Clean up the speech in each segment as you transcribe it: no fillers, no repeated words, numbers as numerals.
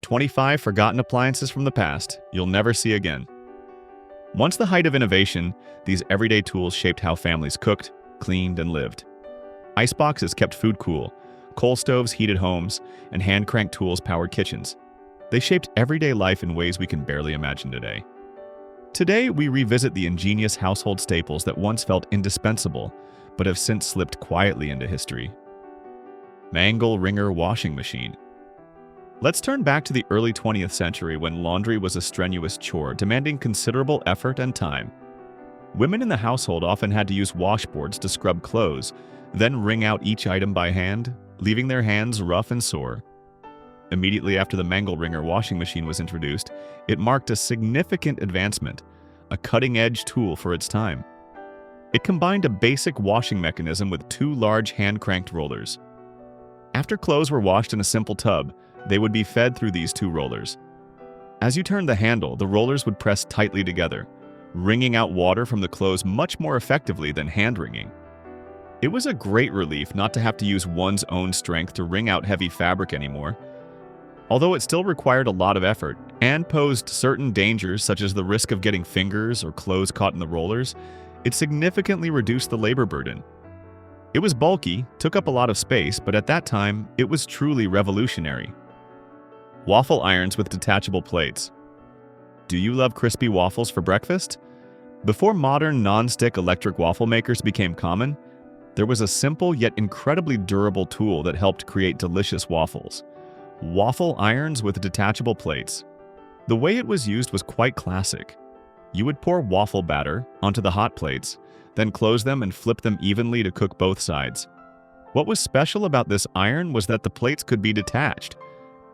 25 forgotten appliances from the past you'll never see again. Once the height of innovation, these everyday tools shaped how families cooked, cleaned, and lived. Iceboxes kept food cool, coal stoves heated homes, and hand-cranked tools powered kitchens. They shaped everyday life in ways we can barely imagine today. Today, we revisit the ingenious household staples that once felt indispensable, but have since slipped quietly into history. Mangle wringer washing machine. Let's turn back to the early 20th century when laundry was a strenuous chore demanding considerable effort and time. Women in the household often had to use washboards to scrub clothes, then wring out each item by hand, leaving their hands rough and sore. Immediately after the Mangle wringer washing machine was introduced, it marked a significant advancement, a cutting-edge tool for its time. It combined a basic washing mechanism with two large hand-cranked rollers. After clothes were washed in a simple tub, they would be fed through these two rollers. As you turned the handle, the rollers would press tightly together, wringing out water from the clothes much more effectively than hand-wringing. It was a great relief not to have to use one's own strength to wring out heavy fabric anymore. Although it still required a lot of effort and posed certain dangers such as the risk of getting fingers or clothes caught in the rollers, it significantly reduced the labor burden. It was bulky, took up a lot of space, but at that time, it was truly revolutionary. Waffle irons with detachable plates. Do you love crispy waffles for breakfast? Before modern non-stick electric waffle makers became common, there was a simple yet incredibly durable tool that helped create delicious waffles. Waffle irons with detachable plates. The way it was used was quite classic. You would pour waffle batter onto the hot plates, then close them and flip them evenly to cook both sides. What was special about this iron was that the plates could be detached,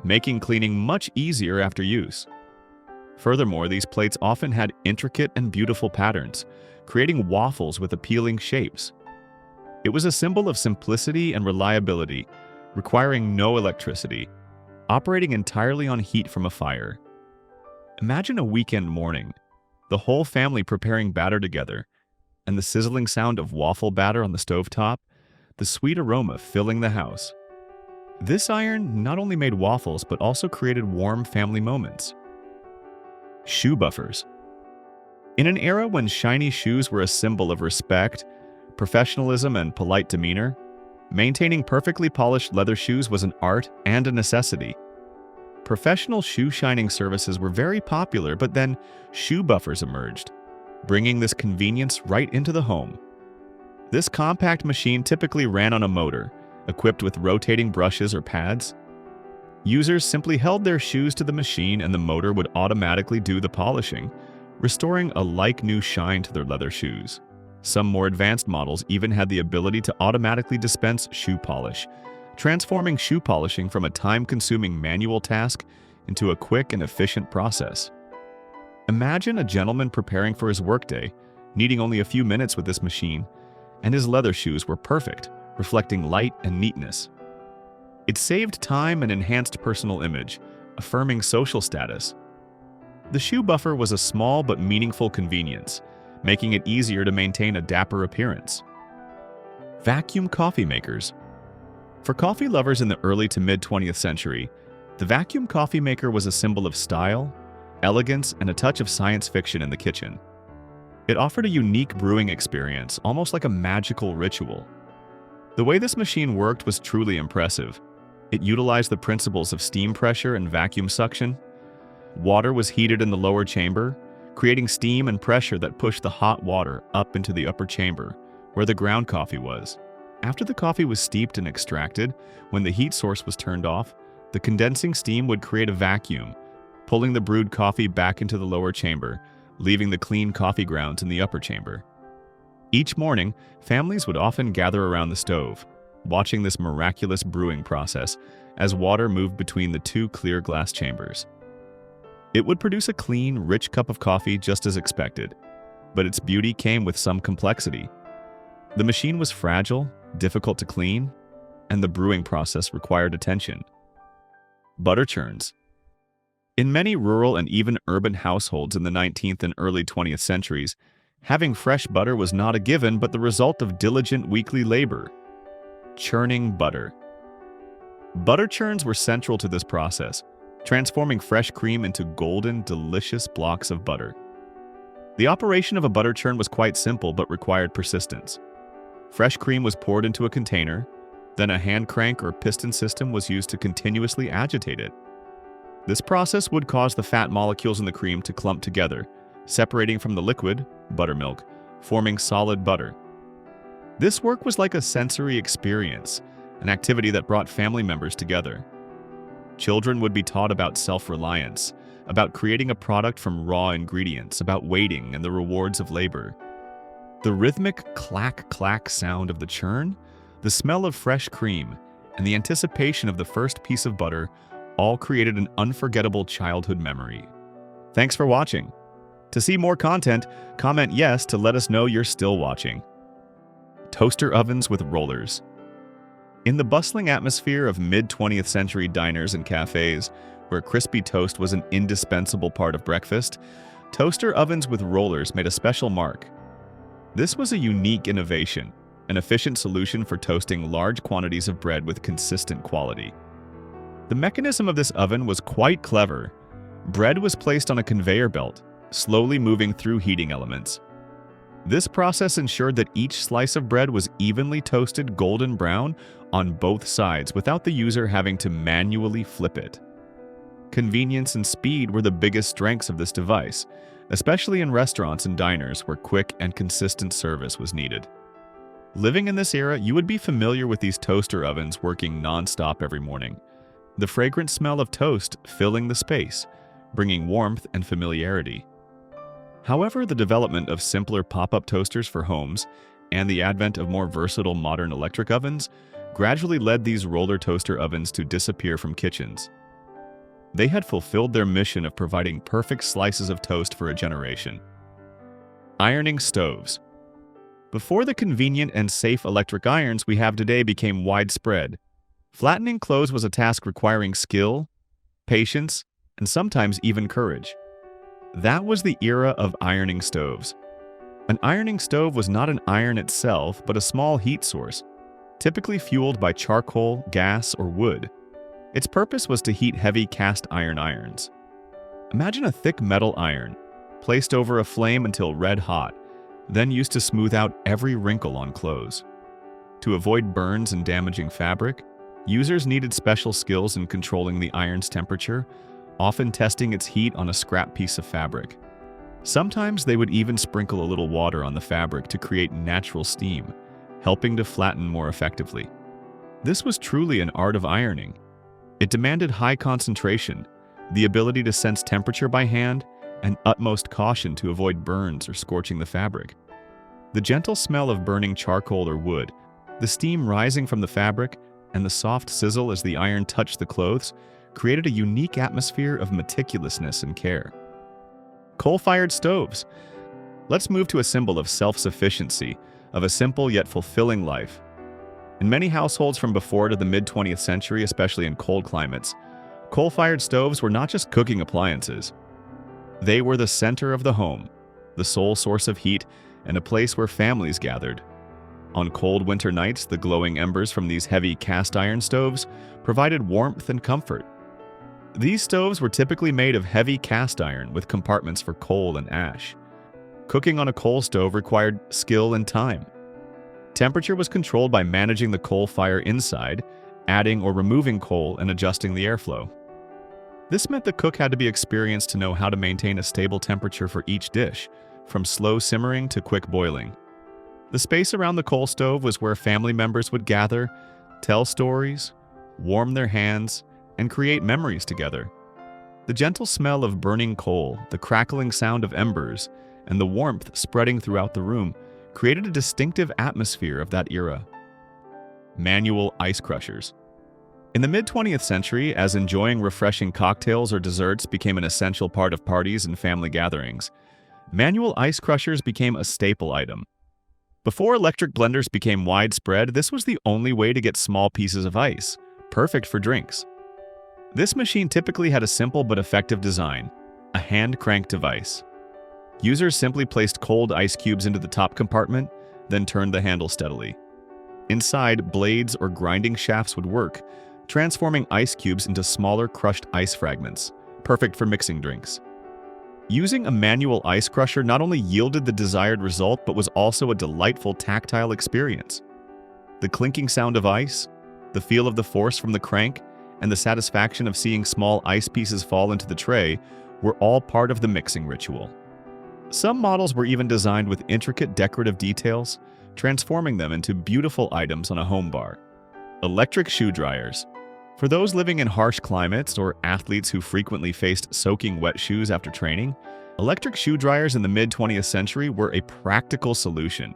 making cleaning much easier after use. Furthermore, these plates often had intricate and beautiful patterns, creating waffles with appealing shapes. It was a symbol of simplicity and reliability, requiring no electricity, operating entirely on heat from a fire. Imagine a weekend morning, the whole family preparing batter together, and the sizzling sound of waffle batter on the stovetop, the sweet aroma filling the house. This iron not only made waffles but also created warm family moments. Shoe buffers. In an era when shiny shoes were a symbol of respect, professionalism, and polite demeanor, maintaining perfectly polished leather shoes was an art and a necessity. Professional shoe shining services were very popular, but then shoe buffers emerged, bringing this convenience right into the home. This compact machine typically ran on a motor, equipped with rotating brushes or pads. Users simply held their shoes to the machine and the motor would automatically do the polishing, restoring a like-new shine to their leather shoes. Some more advanced models even had the ability to automatically dispense shoe polish, transforming shoe polishing from a time-consuming manual task into a quick and efficient process. Imagine a gentleman preparing for his workday, needing only a few minutes with this machine, and his leather shoes were perfect, reflecting light and neatness. It saved time and enhanced personal image, affirming social status. The shoe buffer was a small but meaningful convenience, making it easier to maintain a dapper appearance. Vacuum coffee makers. For coffee lovers in the early to mid-20th century, the vacuum coffee maker was a symbol of style, elegance, and a touch of science fiction in the kitchen. It offered a unique brewing experience, almost like a magical ritual. The way this machine worked was truly impressive. It utilized the principles of steam pressure and vacuum suction. Water was heated in the lower chamber, creating steam and pressure that pushed the hot water up into the upper chamber, where the ground coffee was. After the coffee was steeped and extracted, when the heat source was turned off, the condensing steam would create a vacuum, pulling the brewed coffee back into the lower chamber, leaving the clean coffee grounds in the upper chamber. Each morning, families would often gather around the stove, watching this miraculous brewing process as water moved between the two clear glass chambers. It would produce a clean, rich cup of coffee just as expected, but its beauty came with some complexity. The machine was fragile, difficult to clean, and the brewing process required attention. Butter churns. In many rural and even urban households in the 19th and early 20th centuries, having fresh butter was not a given but the result of diligent weekly labor. Churning butter. Butter churns were central to this process, transforming fresh cream into golden, delicious blocks of butter. The operation of a butter churn was quite simple but required persistence. Fresh cream was poured into a container, then a hand crank or piston system was used to continuously agitate it. This process would cause the fat molecules in the cream to clump together, separating from the liquid, buttermilk, forming solid butter. This work was like a sensory experience, an activity that brought family members together. Children would be taught about self-reliance, about creating a product from raw ingredients, about waiting and the rewards of labor. The rhythmic clack-clack sound of the churn, the smell of fresh cream, and the anticipation of the first piece of butter all created an unforgettable childhood memory. Thanks for watching. To see more content, comment yes to let us know you're still watching. Toaster ovens with rollers. In the bustling atmosphere of mid-20th century diners and cafes, where crispy toast was an indispensable part of breakfast, toaster ovens with rollers made a special mark. This was a unique innovation, an efficient solution for toasting large quantities of bread with consistent quality. The mechanism of this oven was quite clever. Bread was placed on a conveyor belt, slowly moving through heating elements. This process ensured that each slice of bread was evenly toasted golden brown on both sides without the user having to manually flip it. Convenience and speed were the biggest strengths of this device, especially in restaurants and diners where quick and consistent service was needed. Living in this era, you would be familiar with these toaster ovens working non-stop every morning. The fragrant smell of toast filling the space, bringing warmth and familiarity. However, the development of simpler pop-up toasters for homes and the advent of more versatile modern electric ovens gradually led these roller toaster ovens to disappear from kitchens. They had fulfilled their mission of providing perfect slices of toast for a generation. Ironing stoves. Before the convenient and safe electric irons we have today became widespread, flattening clothes was a task requiring skill, patience, and sometimes even courage. That was the era of ironing stoves. An ironing stove was not an iron itself, but a small heat source, typically fueled by charcoal, gas, or wood. Its purpose was to heat heavy cast iron irons. Imagine a thick metal iron, placed over a flame until red hot, then used to smooth out every wrinkle on clothes. To avoid burns and damaging fabric, users needed special skills in controlling the iron's temperature, often testing its heat on a scrap piece of fabric. Sometimes they would even sprinkle a little water on the fabric to create natural steam, helping to flatten more effectively. This was truly an art of ironing. It demanded high concentration, the ability to sense temperature by hand, and utmost caution to avoid burns or scorching the fabric. The gentle smell of burning charcoal or wood, the steam rising from the fabric, and the soft sizzle as the iron touched the clothes created a unique atmosphere of meticulousness and care. Coal-fired stoves. Let's move to a symbol of self-sufficiency, of a simple yet fulfilling life. In many households from before to the mid-20th century, especially in cold climates, coal-fired stoves were not just cooking appliances. They were the center of the home, the sole source of heat, and a place where families gathered. On cold winter nights, the glowing embers from these heavy cast iron stoves provided warmth and comfort. These stoves were typically made of heavy cast iron with compartments for coal and ash. Cooking on a coal stove required skill and time. Temperature was controlled by managing the coal fire inside, adding or removing coal, and adjusting the airflow. This meant the cook had to be experienced to know how to maintain a stable temperature for each dish, from slow simmering to quick boiling. The space around the coal stove was where family members would gather, tell stories, warm their hands, and create memories together. The gentle smell of burning coal, the crackling sound of embers, and the warmth spreading throughout the room created a distinctive atmosphere of that era. Manual ice crushers. In the mid-20th century, as enjoying refreshing cocktails or desserts became an essential part of parties and family gatherings, manual ice crushers became a staple item. Before electric blenders became widespread, this was the only way to get small pieces of ice, perfect for drinks. This machine typically had a simple but effective design, a hand-crank device. Users simply placed cold ice cubes into the top compartment, then turned the handle steadily. Inside, blades or grinding shafts would work, transforming ice cubes into smaller crushed ice fragments, perfect for mixing drinks. Using a manual ice crusher not only yielded the desired result, but was also a delightful tactile experience. The clinking sound of ice, the feel of the force from the crank, and the satisfaction of seeing small ice pieces fall into the tray were all part of the mixing ritual. Some models were even designed with intricate decorative details, transforming them into beautiful items on a home bar. Electric shoe dryers. For those living in harsh climates or athletes who frequently faced soaking wet shoes after training, electric shoe dryers in the mid-20th century were a practical solution,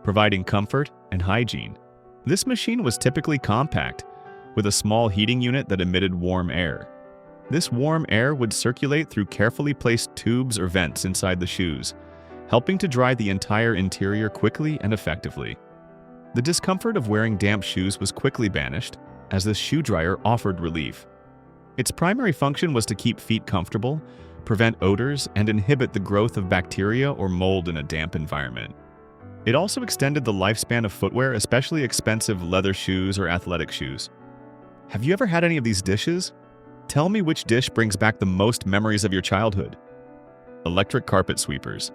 providing comfort and hygiene. This machine was typically compact, with a small heating unit that emitted warm air. This warm air would circulate through carefully placed tubes or vents inside the shoes, helping to dry the entire interior quickly and effectively. The discomfort of wearing damp shoes was quickly banished, as this shoe dryer offered relief. Its primary function was to keep feet comfortable, prevent odors, and inhibit the growth of bacteria or mold in a damp environment. It also extended the lifespan of footwear, especially expensive leather shoes or athletic shoes. Have you ever had any of these dishes? Tell me which dish brings back the most memories of your childhood. Electric carpet sweepers.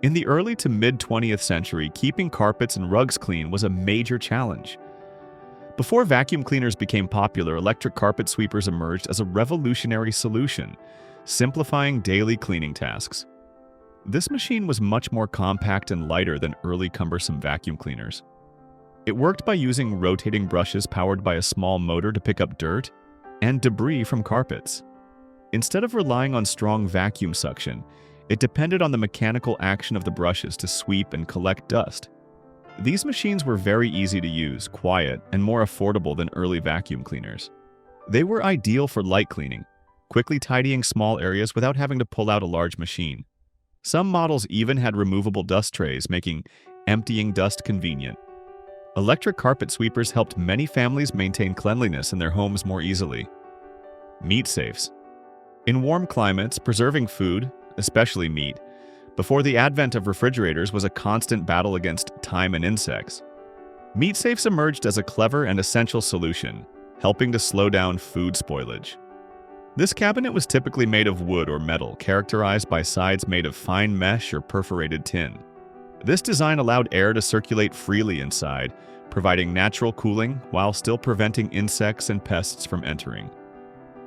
In the early to mid-20th century, keeping carpets and rugs clean was a major challenge. Before vacuum cleaners became popular, electric carpet sweepers emerged as a revolutionary solution, simplifying daily cleaning tasks. This machine was much more compact and lighter than early cumbersome vacuum cleaners. It worked by using rotating brushes powered by a small motor to pick up dirt and debris from carpets. Instead of relying on strong vacuum suction, it depended on the mechanical action of the brushes to sweep and collect dust. These machines were very easy to use, quiet, and more affordable than early vacuum cleaners. They were ideal for light cleaning, quickly tidying small areas without having to pull out a large machine. Some models even had removable dust trays, making emptying dust convenient. Electric carpet sweepers helped many families maintain cleanliness in their homes more easily. Meat safes. In warm climates, preserving food, especially meat, before the advent of refrigerators was a constant battle against time and insects. Meat safes emerged as a clever and essential solution, helping to slow down food spoilage. This cabinet was typically made of wood or metal, characterized by sides made of fine mesh or perforated tin. This design allowed air to circulate freely inside, providing natural cooling while still preventing insects and pests from entering.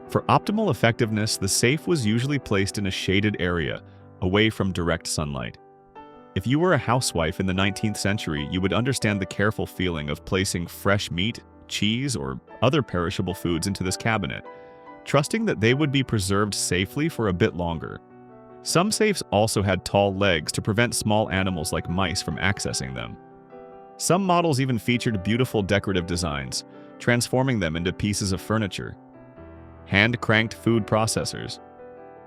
For optimal effectiveness, the safe was usually placed in a shaded area, away from direct sunlight. If you were a housewife in the 19th century, you would understand the careful feeling of placing fresh meat, cheese, or other perishable foods into this cabinet, trusting that they would be preserved safely for a bit longer. Some safes also had tall legs to prevent small animals like mice from accessing them. Some models even featured beautiful decorative designs, transforming them into pieces of furniture. Hand-cranked food processors.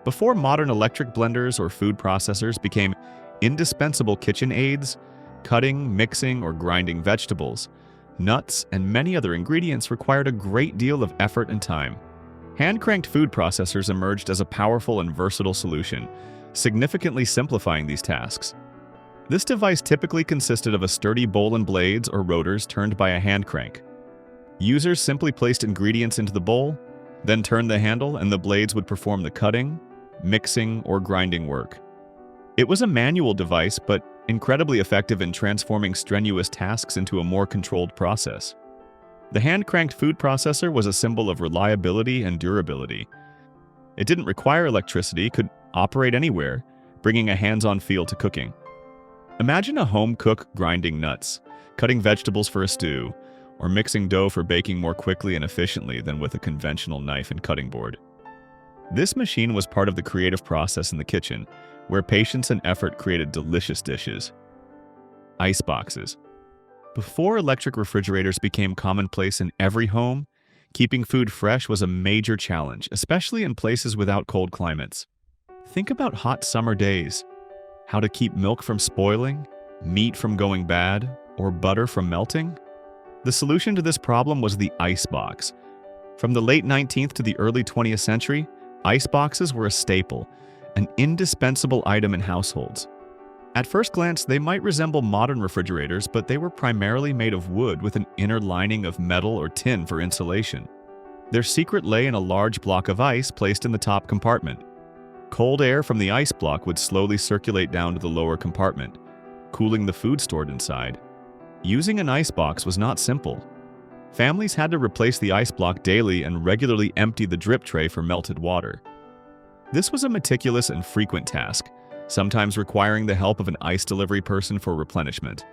Before modern electric blenders or food processors became indispensable kitchen aids, cutting, mixing, or grinding vegetables, nuts, and many other ingredients required a great deal of effort and time. Hand-cranked food processors emerged as a powerful and versatile solution, significantly simplifying these tasks. This device typically consisted of a sturdy bowl and blades or rotors turned by a hand crank. Users simply placed ingredients into the bowl, then turned the handle and the blades would perform the cutting, mixing, or grinding work. It was a manual device, but incredibly effective in transforming strenuous tasks into a more controlled process. The hand-cranked food processor was a symbol of reliability and durability. It didn't require electricity, could operate anywhere, bringing a hands-on feel to cooking. Imagine a home cook grinding nuts, cutting vegetables for a stew, or mixing dough for baking more quickly and efficiently than with a conventional knife and cutting board. This machine was part of the creative process in the kitchen, where patience and effort created delicious dishes. Iceboxes. Before electric refrigerators became commonplace in every home, keeping food fresh was a major challenge, especially in places without cold climates. Think about hot summer days. How to keep milk from spoiling, meat from going bad, or butter from melting? The solution to this problem was the icebox. From the late 19th to the early 20th century, iceboxes were a staple, an indispensable item in households. At first glance, they might resemble modern refrigerators, but they were primarily made of wood with an inner lining of metal or tin for insulation. Their secret lay in a large block of ice placed in the top compartment. Cold air from the ice block would slowly circulate down to the lower compartment, cooling the food stored inside. Using an icebox was not simple. Families had to replace the ice block daily and regularly empty the drip tray for melted water. This was a meticulous and frequent task, sometimes requiring the help of an ice delivery person for replenishment.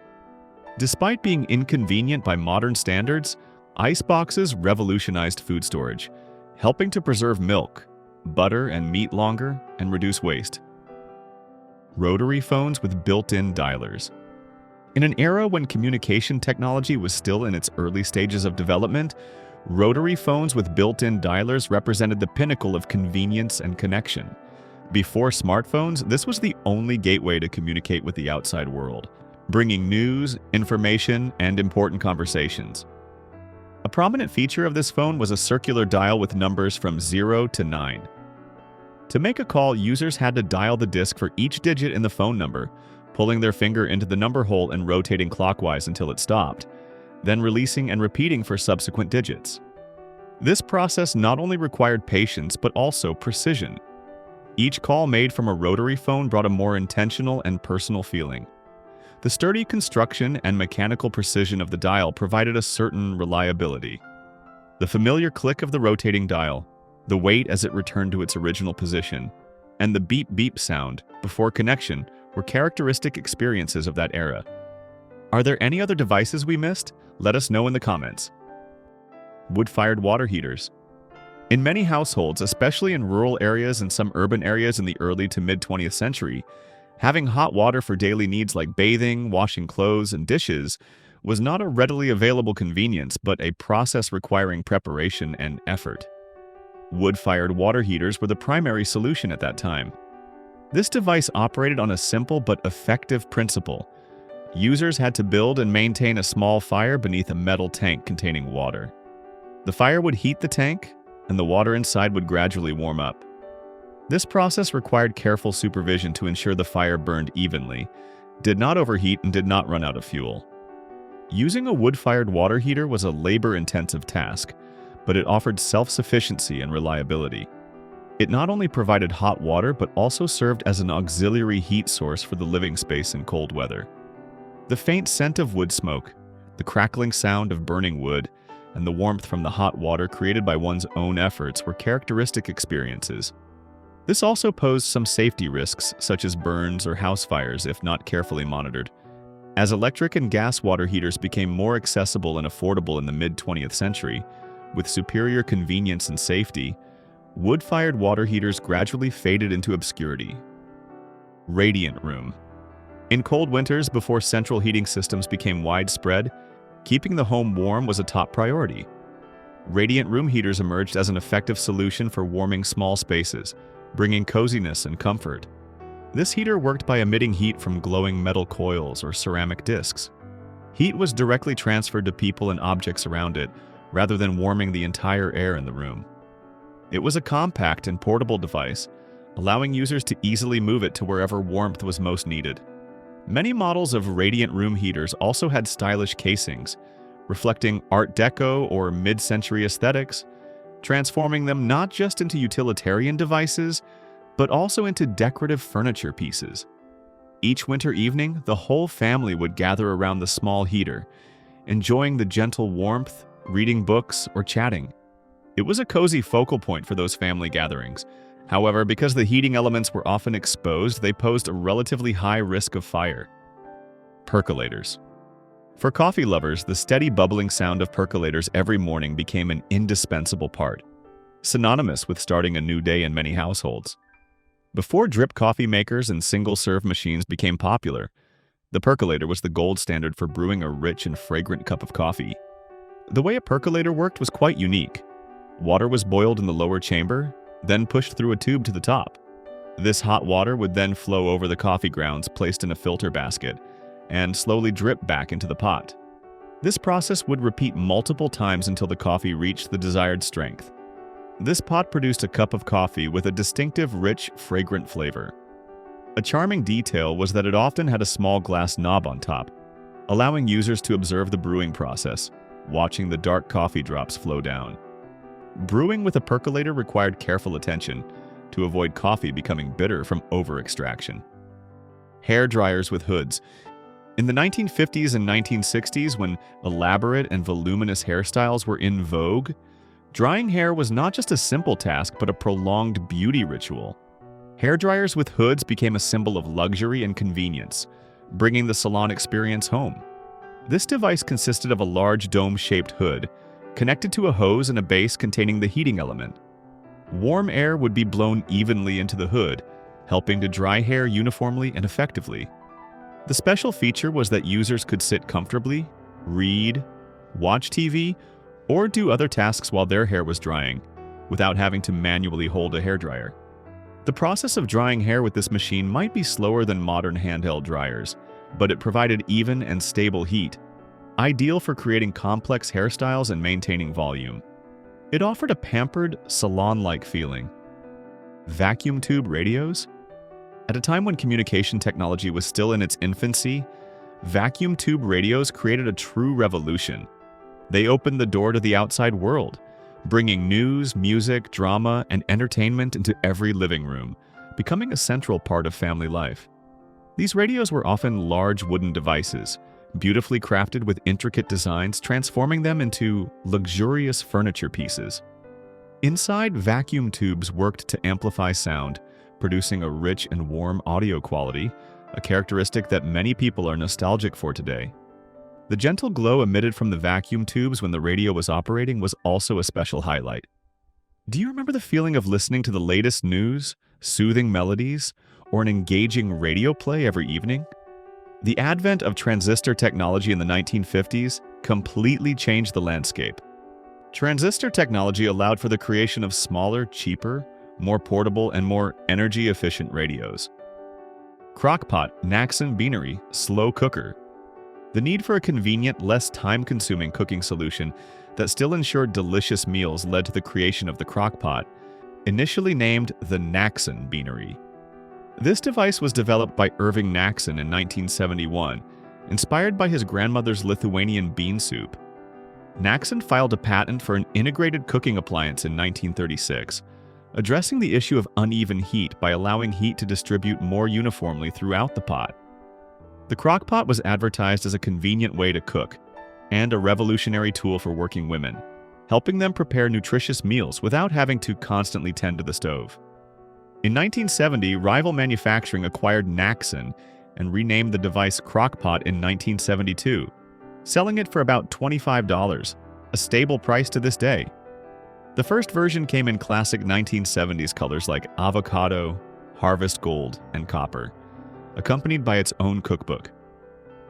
Despite being inconvenient by modern standards, iceboxes revolutionized food storage, helping to preserve milk, butter, and meat longer and reduce waste. Rotary phones with built-in dialers. In an era when communication technology was still in its early stages of development, rotary phones with built-in dialers represented the pinnacle of convenience and connection. Before smartphones, this was the only gateway to communicate with the outside world, bringing news, information, and important conversations. A prominent feature of this phone was a circular dial with numbers from 0 to 9. To make a call, users had to dial the disc for each digit in the phone number, pulling their finger into the number hole and rotating clockwise until it stopped, then releasing and repeating for subsequent digits. This process not only required patience but also precision. Each call made from a rotary phone brought a more intentional and personal feeling. The sturdy construction and mechanical precision of the dial provided a certain reliability. The familiar click of the rotating dial, the weight as it returned to its original position, and the beep-beep sound before connection were characteristic experiences of that era. Are there any other devices we missed? Let us know in the comments. Wood-fired water heaters. In many households, especially in rural areas and some urban areas in the early to mid-20th century, having hot water for daily needs like bathing, washing clothes, and dishes was not a readily available convenience, but a process requiring preparation and effort. Wood-fired water heaters were the primary solution at that time. This device operated on a simple but effective principle. Users had to build and maintain a small fire beneath a metal tank containing water. The fire would heat the tank, and the water inside would gradually warm up. This process required careful supervision to ensure the fire burned evenly, did not overheat, and did not run out of fuel. Using a wood-fired water heater was a labor-intensive task, but it offered self-sufficiency and reliability. It not only provided hot water, but also served as an auxiliary heat source for the living space in cold weather. The faint scent of wood smoke, the crackling sound of burning wood, and the warmth from the hot water created by one's own efforts were characteristic experiences. This also posed some safety risks, such as burns or house fires if not carefully monitored. As electric and gas water heaters became more accessible and affordable in the mid-20th century, with superior convenience and safety, wood-fired water heaters gradually faded into obscurity. Radiant room. In cold winters, before central heating systems became widespread, keeping the home warm was a top priority. Radiant room heaters emerged as an effective solution for warming small spaces, bringing coziness and comfort. This heater worked by emitting heat from glowing metal coils or ceramic discs. Heat was directly transferred to people and objects around it, rather than warming the entire air in the room. It was a compact and portable device, allowing users to easily move it to wherever warmth was most needed. Many models of radiant room heaters also had stylish casings, reflecting Art Deco or mid-century aesthetics, transforming them not just into utilitarian devices, but also into decorative furniture pieces. Each winter evening, the whole family would gather around the small heater, enjoying the gentle warmth, reading books, or chatting. It was a cozy focal point for those family gatherings. However, because the heating elements were often exposed, they posed a relatively high risk of fire. Percolators. For coffee lovers, the steady bubbling sound of percolators every morning became an indispensable part, synonymous with starting a new day in many households. Before drip coffee makers and single-serve machines became popular, the percolator was the gold standard for brewing a rich and fragrant cup of coffee. The way a percolator worked was quite unique. Water was boiled in the lower chamber, then pushed through a tube to the top. This hot water would then flow over the coffee grounds placed in a filter basket and slowly drip back into the pot. This process would repeat multiple times until the coffee reached the desired strength. This pot produced a cup of coffee with a distinctive, rich, fragrant flavor. A charming detail was that it often had a small glass knob on top, allowing users to observe the brewing process, watching the dark coffee drops flow down. Brewing with a percolator required careful attention to avoid coffee becoming bitter from over-extraction. Hair dryers with hoods. In the 1950s and 1960s, when elaborate and voluminous hairstyles were in vogue, drying hair was not just a simple task but a prolonged beauty ritual. Hair dryers with hoods became a symbol of luxury and convenience, bringing the salon experience home. This device consisted of a large dome-shaped hood, connected to a hose and a base containing the heating element. Warm air would be blown evenly into the hood, helping to dry hair uniformly and effectively. The special feature was that users could sit comfortably, read, watch TV, or do other tasks while their hair was drying, without having to manually hold a hairdryer. The process of drying hair with this machine might be slower than modern handheld dryers, but it provided even and stable heat, ideal for creating complex hairstyles and maintaining volume. It offered a pampered, salon-like feeling. Vacuum tube radios? At a time when communication technology was still in its infancy, vacuum tube radios created a true revolution. They opened the door to the outside world, bringing news, music, drama, and entertainment into every living room, becoming a central part of family life. These radios were often large wooden devices, beautifully crafted with intricate designs, transforming them into luxurious furniture pieces. Inside, vacuum tubes worked to amplify sound, producing a rich and warm audio quality, a characteristic that many people are nostalgic for today. The gentle glow emitted from the vacuum tubes when the radio was operating was also a special highlight. Do you remember the feeling of listening to the latest news, soothing melodies, or an engaging radio play every evening? The advent of transistor technology in the 1950s completely changed the landscape. Transistor technology allowed for the creation of smaller, cheaper, more portable, and more energy-efficient radios. Crock-Pot, Naxon Beanery, slow cooker. The need for a convenient, less time-consuming cooking solution that still ensured delicious meals led to the creation of the Crock-Pot, initially named the Naxon Beanery. This device was developed by Irving Naxon in 1971, inspired by his grandmother's Lithuanian bean soup. Naxon filed a patent for an integrated cooking appliance in 1936, addressing the issue of uneven heat by allowing heat to distribute more uniformly throughout the pot. The Crock-Pot was advertised as a convenient way to cook and a revolutionary tool for working women, helping them prepare nutritious meals without having to constantly tend to the stove. In 1970, rival manufacturing acquired Naxon and renamed the device Crock-Pot in 1972, selling it for about $25, a stable price to this day. The first version came in classic 1970s colors like avocado, harvest gold, and copper, accompanied by its own cookbook.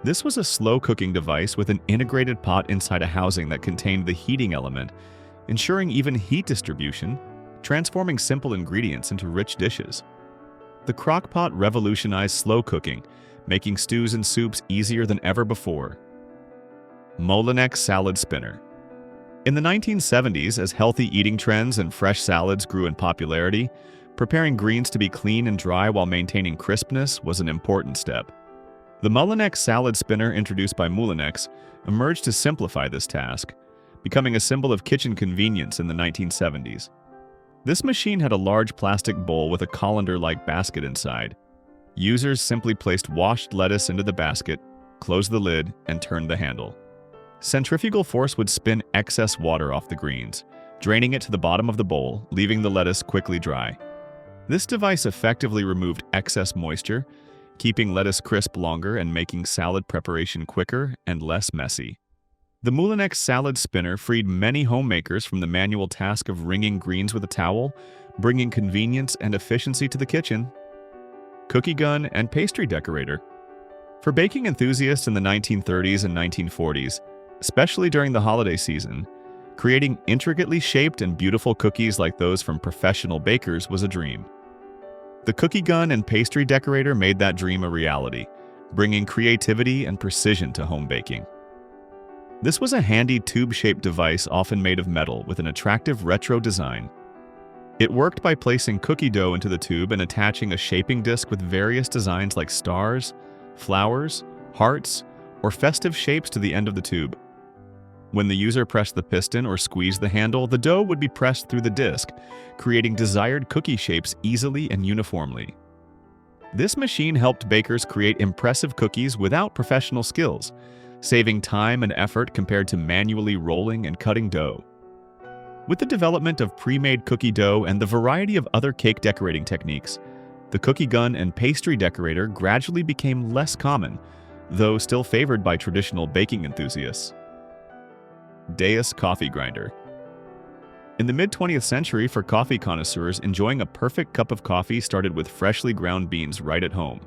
This was a slow cooking device with an integrated pot inside a housing that contained the heating element, ensuring even heat distribution, transforming simple ingredients into rich dishes. The Crock-Pot revolutionized slow cooking, making stews and soups easier than ever before. Molinex salad spinner. In the 1970s, as healthy eating trends and fresh salads grew in popularity, preparing greens to be clean and dry while maintaining crispness was an important step. The Molinex salad spinner, introduced by Molinex, emerged to simplify this task, becoming a symbol of kitchen convenience in the 1970s. This machine had a large plastic bowl with a colander-like basket inside. Users simply placed washed lettuce into the basket, closed the lid, and turned the handle. Centrifugal force would spin excess water off the greens, draining it to the bottom of the bowl, leaving the lettuce quickly dry. This device effectively removed excess moisture, keeping lettuce crisp longer and making salad preparation quicker and less messy. The Molinex salad spinner freed many homemakers from the manual task of wringing greens with a towel, bringing convenience and efficiency to the kitchen. Cookie gun and pastry decorator. For baking enthusiasts in the 1930s and 1940s, especially during the holiday season, creating intricately shaped and beautiful cookies like those from professional bakers was a dream. The cookie gun and pastry decorator made that dream a reality, bringing creativity and precision to home baking. This was a handy tube-shaped device often made of metal with an attractive retro design. It worked by placing cookie dough into the tube and attaching a shaping disc with various designs like stars, flowers, hearts, or festive shapes to the end of the tube. When the user pressed the piston or squeezed the handle, the dough would be pressed through the disc, creating desired cookie shapes easily and uniformly. This machine helped bakers create impressive cookies without professional skills, saving time and effort compared to manually rolling and cutting dough. With the development of pre-made cookie dough and the variety of other cake decorating techniques, the cookie gun and pastry decorator gradually became less common, though still favored by traditional baking enthusiasts. Deus coffee grinder. In the mid-20th century, for coffee connoisseurs, enjoying a perfect cup of coffee started with freshly ground beans right at home.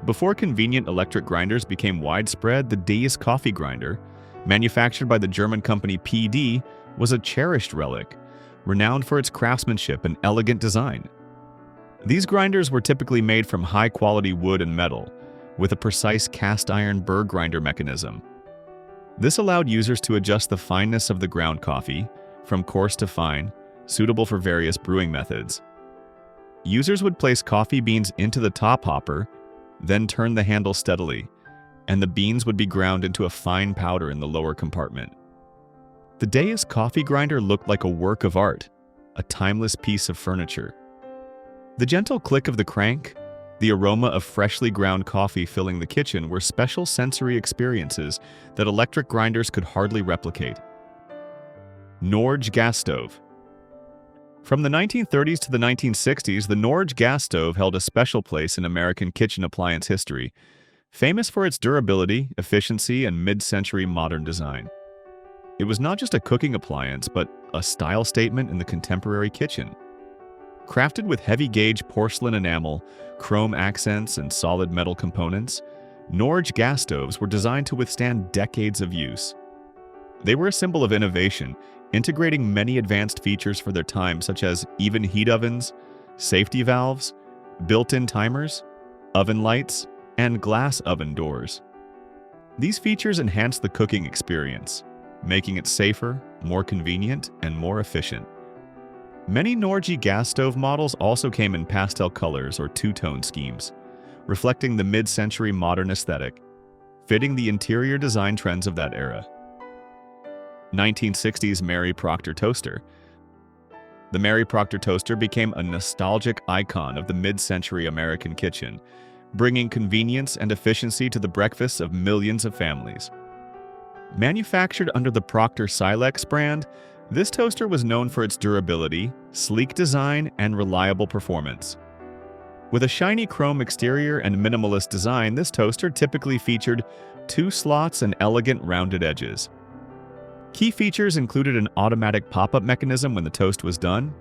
Before convenient electric grinders became widespread, the Deus coffee grinder, manufactured by the German company PD, was a cherished relic, renowned for its craftsmanship and elegant design. These grinders were typically made from high-quality wood and metal, with a precise cast-iron burr grinder mechanism. This allowed users to adjust the fineness of the ground coffee, from coarse to fine, suitable for various brewing methods. Users would place coffee beans into the top hopper, then turn the handle steadily, and the beans would be ground into a fine powder in the lower compartment. The Deus coffee grinder looked like a work of art, a timeless piece of furniture. The gentle click of the crank, the aroma of freshly ground coffee filling the kitchen were special sensory experiences that electric grinders could hardly replicate. Norge Gas Stove. From the 1930s to the 1960s, the Norge Gas Stove held a special place in American kitchen appliance history, famous for its durability, efficiency, and mid-century modern design. It was not just a cooking appliance, but a style statement in the contemporary kitchen. Crafted with heavy-gauge porcelain enamel, chrome accents, and solid metal components, Norge gas stoves were designed to withstand decades of use. They were a symbol of innovation, integrating many advanced features for their time, such as even heat ovens, safety valves, built-in timers, oven lights, and glass oven doors. These features enhanced the cooking experience, making it safer, more convenient, and more efficient. Many Norge gas stove models also came in pastel colors or two-tone schemes, reflecting the mid-century modern aesthetic, fitting the interior design trends of that era. 1960s Mary Proctor toaster. The Mary Proctor toaster became a nostalgic icon of the mid-century American kitchen, bringing convenience and efficiency to the breakfasts of millions of families. Manufactured under the Proctor Silex brand, this toaster was known for its durability, sleek design, and reliable performance. With a shiny chrome exterior and minimalist design, this toaster typically featured 2 slots and elegant rounded edges. Key features included an automatic pop-up mechanism when the toast was done,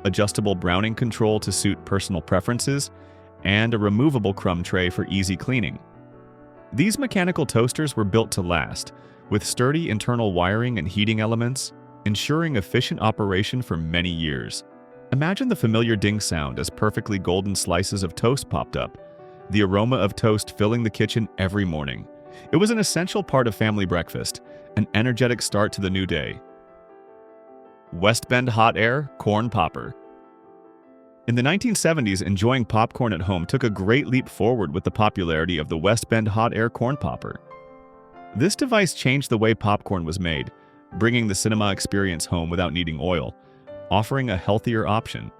adjustable browning control to suit personal preferences, and a removable crumb tray for easy cleaning. These mechanical toasters were built to last, with sturdy internal wiring and heating elements, ensuring efficient operation for many years. Imagine the familiar ding sound as perfectly golden slices of toast popped up, the aroma of toast filling the kitchen every morning. It was an essential part of family breakfast, an energetic start to the new day. West Bend Hot Air Corn Popper. In the 1970s, enjoying popcorn at home took a great leap forward with the popularity of the West Bend Hot Air Corn Popper. This device changed the way popcorn was made, bringing the cinema experience home without needing oil, offering a healthier option.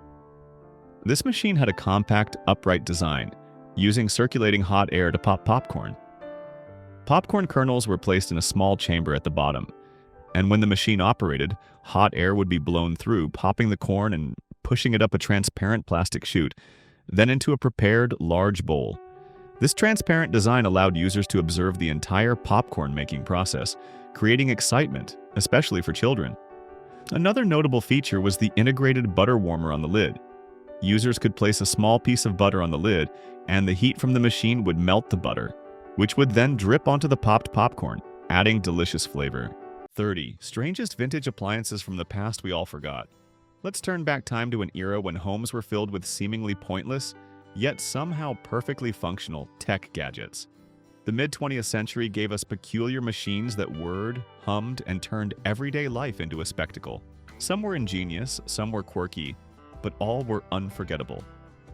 This machine had a compact, upright design, using circulating hot air to pop popcorn. Popcorn kernels were placed in a small chamber at the bottom, and when the machine operated, hot air would be blown through, popping the corn and pushing it up a transparent plastic chute, then into a prepared, large bowl. This transparent design allowed users to observe the entire popcorn-making process, creating excitement, especially for children. Another notable feature was the integrated butter warmer on the lid. Users could place a small piece of butter on the lid, and the heat from the machine would melt the butter, which would then drip onto the popped popcorn, adding delicious flavor. 30. Strangest vintage appliances from the past we all forgot. Let's turn back time to an era when homes were filled with seemingly pointless, yet somehow perfectly functional tech gadgets. The mid-20th century gave us peculiar machines that whirred, hummed, and turned everyday life into a spectacle. Some were ingenious, some were quirky, but all were unforgettable.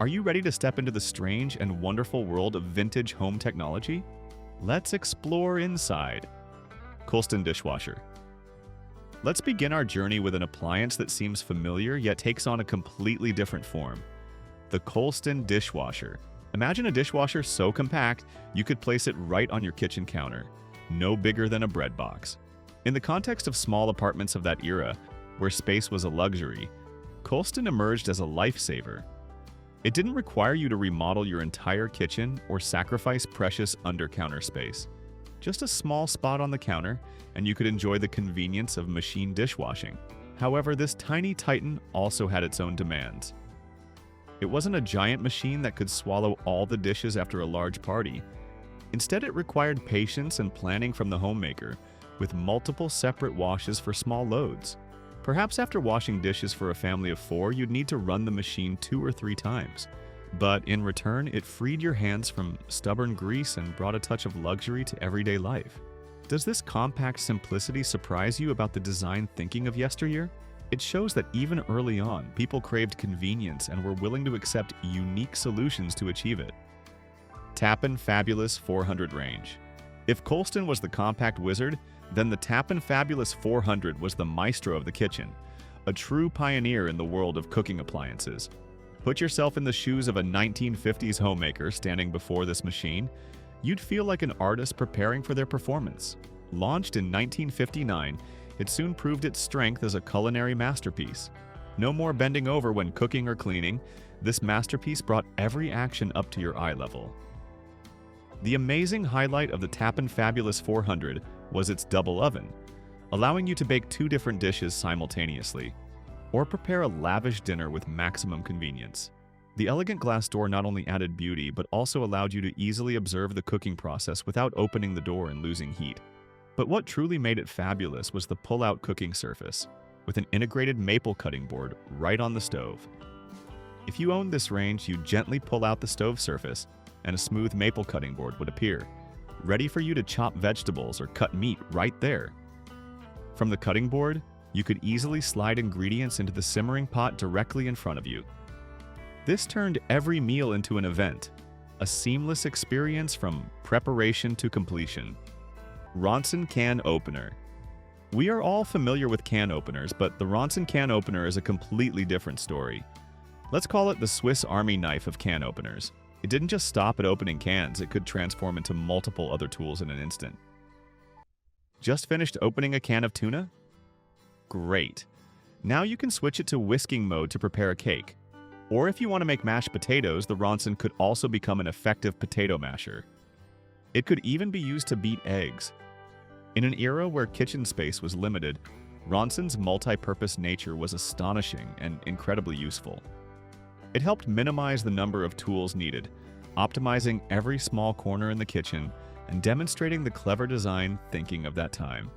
Are you ready to step into the strange and wonderful world of vintage home technology? Let's explore inside. Coulston dishwasher. Let's begin our journey with an appliance that seems familiar yet takes on a completely different form. The Colston dishwasher. Imagine a dishwasher so compact you could place it right on your kitchen counter, no bigger than a bread box. In the context of small apartments of that era, where space was a luxury, Colston emerged as a lifesaver. It didn't require you to remodel your entire kitchen or sacrifice precious under-counter space. Just a small spot on the counter, and you could enjoy the convenience of machine dishwashing. However, this tiny titan also had its own demands. It wasn't a giant machine that could swallow all the dishes after a large party. Instead, it required patience and planning from the homemaker, with multiple separate washes for small loads. Perhaps after washing dishes for a family of 4, you'd need to run the machine 2 or 3 times. But in return, it freed your hands from stubborn grease and brought a touch of luxury to everyday life. Does this compact simplicity surprise you about the design thinking of yesteryear? It shows that even early on, people craved convenience and were willing to accept unique solutions to achieve it. Tappan Fabulous 400 range. If Colston was the compact wizard, then the Tappan Fabulous 400 was the maestro of the kitchen, a true pioneer in the world of cooking appliances. Put yourself in the shoes of a 1950s homemaker standing before this machine. You'd feel like an artist preparing for their performance. Launched in 1959, it soon proved its strength as a culinary masterpiece. No more bending over when cooking or cleaning, this masterpiece brought every action up to your eye level. The amazing highlight of the Tappan Fabulous 400 was its double oven, allowing you to bake 2 different dishes simultaneously, or prepare a lavish dinner with maximum convenience. The elegant glass door not only added beauty, but also allowed you to easily observe the cooking process without opening the door and losing heat. But what truly made it fabulous was the pull-out cooking surface, with an integrated maple cutting board right on the stove. If you owned this range, you gently pull out the stove surface, and a smooth maple cutting board would appear, ready for you to chop vegetables or cut meat right there. From the cutting board, you could easily slide ingredients into the simmering pot directly in front of you. This turned every meal into an event, a seamless experience from preparation to completion. Ronson Can Opener. We are all familiar with can openers, but the Ronson Can Opener is a completely different story. Let's call it the Swiss Army knife of can openers. It didn't just stop at opening cans, it could transform into multiple other tools in an instant. Just finished opening a can of tuna? Great. Now you can switch it to whisking mode to prepare a cake. Or if you want to make mashed potatoes, the Ronson could also become an effective potato masher. It could even be used to beat eggs. In an era where kitchen space was limited, Ronson's multi-purpose nature was astonishing and incredibly useful. It helped minimize the number of tools needed, optimizing every small corner in the kitchen and demonstrating the clever design thinking of that time.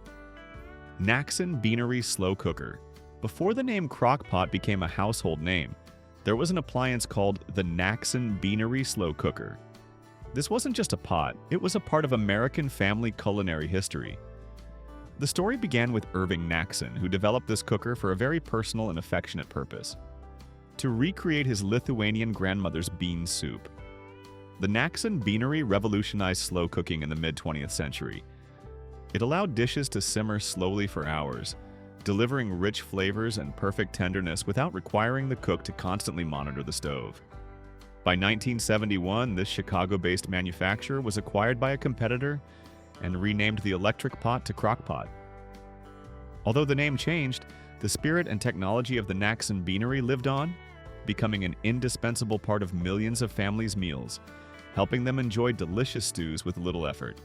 Naxon Beanery Slow Cooker. Before the name Crock-Pot became a household name, there was an appliance called the Naxon Beanery Slow Cooker. This wasn't just a pot, it was a part of American family culinary history. The story began with Irving Naxon, who developed this cooker for a very personal and affectionate purpose: to recreate his Lithuanian grandmother's bean soup. The Naxon Beanery revolutionized slow cooking in the mid-20th century. It allowed dishes to simmer slowly for hours, delivering rich flavors and perfect tenderness without requiring the cook to constantly monitor the stove. By 1971, this Chicago-based manufacturer was acquired by a competitor and renamed the electric pot to Crock-Pot. Although the name changed, the spirit and technology of the Naxon Beanery lived on, becoming an indispensable part of millions of families' meals, helping them enjoy delicious stews with little effort.